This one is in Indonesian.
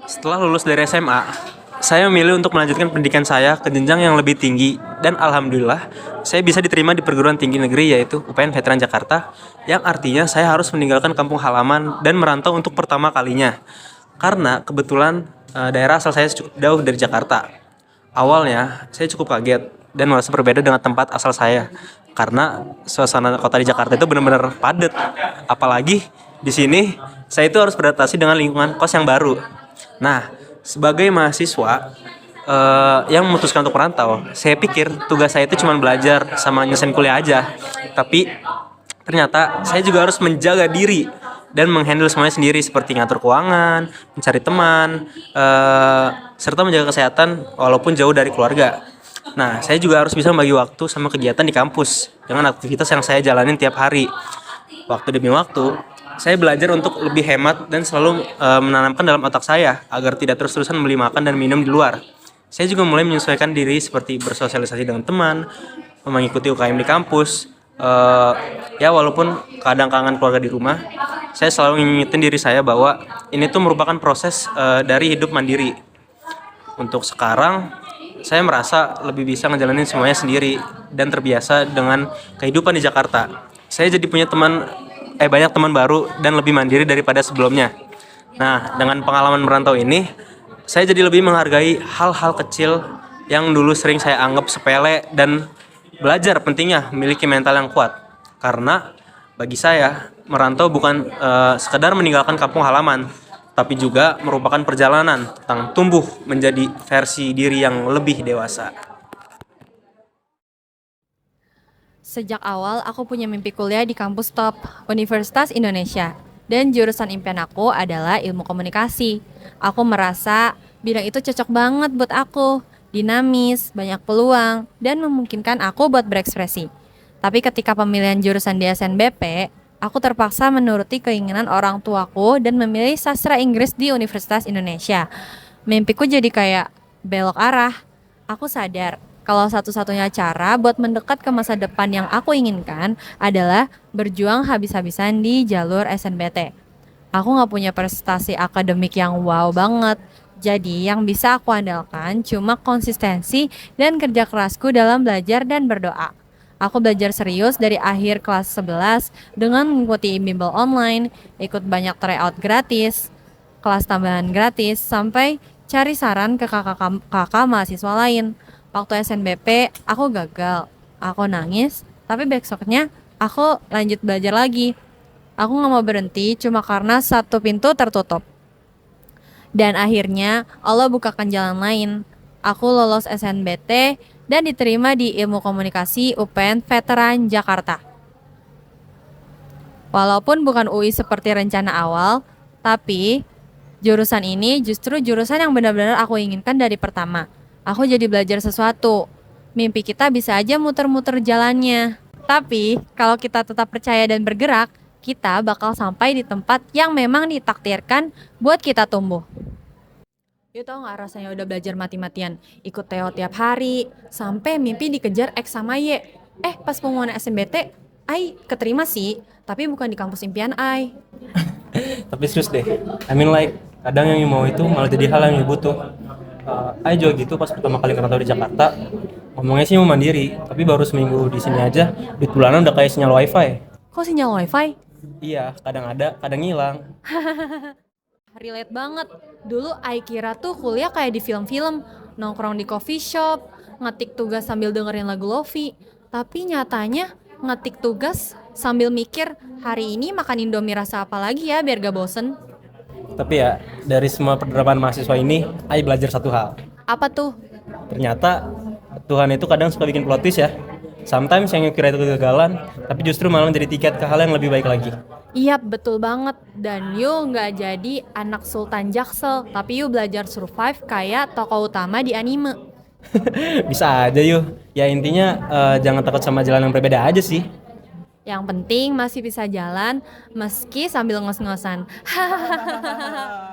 Setelah lulus dari SMA, saya memilih untuk melanjutkan pendidikan saya ke jenjang yang lebih tinggi dan alhamdulillah saya bisa diterima di perguruan tinggi negeri yaitu UPN Veteran Jakarta yang artinya saya harus meninggalkan kampung halaman dan merantau untuk pertama kalinya. Karena kebetulan daerah asal saya cukup jauh dari Jakarta. Awalnya saya cukup kaget dan merasa berbeda dengan tempat asal saya karena suasana kota di Jakarta itu benar-benar padat. Apalagi di sini saya itu harus beradaptasi dengan lingkungan kos yang baru. Nah, sebagai mahasiswa yang memutuskan untuk merantau, saya pikir tugas saya itu cuma belajar sama nyelesain kuliah aja. Tapi ternyata saya juga harus menjaga diri dan menghandle semuanya sendiri seperti ngatur keuangan, mencari teman, serta menjaga kesehatan walaupun jauh dari keluarga. Nah, saya juga harus bisa membagi waktu sama kegiatan di kampus dengan aktivitas yang saya jalanin tiap hari. Waktu demi waktu, saya belajar untuk lebih hemat dan selalu menanamkan dalam otak saya agar tidak terus-terusan beli makan dan minum di luar. Saya juga mulai menyesuaikan diri seperti bersosialisasi dengan teman, mengikuti UKM di kampus. Ya walaupun kadang kangen keluarga di rumah, saya selalu ngingetin diri saya bahwa ini tuh merupakan proses dari hidup mandiri. Untuk sekarang, saya merasa lebih bisa ngejalanin semuanya sendiri dan terbiasa dengan kehidupan di Jakarta. Saya jadi punya banyak teman baru dan lebih mandiri daripada sebelumnya. Nah, dengan pengalaman merantau ini, saya jadi lebih menghargai hal-hal kecil yang dulu sering saya anggap sepele dan belajar pentingnya memiliki mental yang kuat. Karena bagi saya, merantau bukan sekedar meninggalkan kampung halaman, tapi juga merupakan perjalanan tentang tumbuh menjadi versi diri yang lebih dewasa. Sejak awal aku punya mimpi kuliah di kampus top Universitas Indonesia. Dan jurusan impian aku adalah ilmu komunikasi. Aku merasa bidang itu cocok banget buat aku. Dinamis, banyak peluang, dan memungkinkan aku buat berekspresi. Tapi ketika pemilihan jurusan di SNBP, aku terpaksa menuruti keinginan orang tuaku dan memilih sastra Inggris di Universitas Indonesia. Mimpiku jadi kayak belok arah. Aku sadar kalau satu-satunya cara buat mendekat ke masa depan yang aku inginkan adalah berjuang habis-habisan di jalur SNBT. Aku gak punya prestasi akademik yang wow banget. Jadi yang bisa aku andalkan cuma konsistensi dan kerja kerasku dalam belajar dan berdoa. Aku belajar serius dari akhir kelas 11 dengan mengikuti bimbel online, ikut banyak tryout gratis, kelas tambahan gratis, sampai cari saran ke kakak-kakak mahasiswa lain. Waktu SNBP aku gagal, aku nangis, tapi besoknya aku lanjut belajar lagi. Aku gak mau berhenti cuma karena satu pintu tertutup. Dan akhirnya Allah bukakan jalan lain. Aku lolos SNBT dan diterima di Ilmu Komunikasi UPN Veteran Jakarta. Walaupun bukan UI seperti rencana awal, tapi jurusan ini justru jurusan yang benar-benar aku inginkan dari pertama. Aku jadi belajar sesuatu. Mimpi kita bisa aja muter-muter jalannya. Tapi kalau kita tetap percaya dan bergerak, kita bakal sampai di tempat yang memang ditakdirkan buat kita tumbuh. You tau gak rasanya udah belajar mati-matian, ikut TO tiap hari, sampai mimpi dikejar X sama Y. Pas pengumuman SMBT, Ai keterima sih, tapi bukan di kampus impian Ai. Tapi serius deh, kadang yang mau itu malah jadi hal yang butuh. Saya juga gitu pas pertama kali ngerantau di Jakarta. Ngomongnya sih mau mandiri, tapi baru seminggu di sini aja, duit bulanan udah kayak sinyal wifi. Kok sinyal wifi? Iya, kadang ada, kadang hilang. Relate banget. Dulu Ai kira tuh kuliah kayak di film-film, nongkrong di coffee shop, ngetik tugas sambil dengerin lagu lofi. Tapi nyatanya ngetik tugas sambil mikir hari ini makan Indomie rasa apa lagi ya biar gak bosen. Tapi ya, dari semua penerapan mahasiswa ini, Ai belajar satu hal. Apa tuh? Ternyata Tuhan itu kadang suka bikin plot twist ya. Sometimes yang kira itu kegagalan, tapi justru malah menjadi tiket ke hal yang lebih baik lagi. Iya betul banget. Dan you gak jadi anak Sultan Jaksel, tapi you belajar survive kayak tokoh utama di anime. Bisa aja yuk. Ya intinya jangan takut sama jalan yang berbeda aja sih. Yang penting masih bisa jalan meski sambil ngos-ngosan. Hahaha.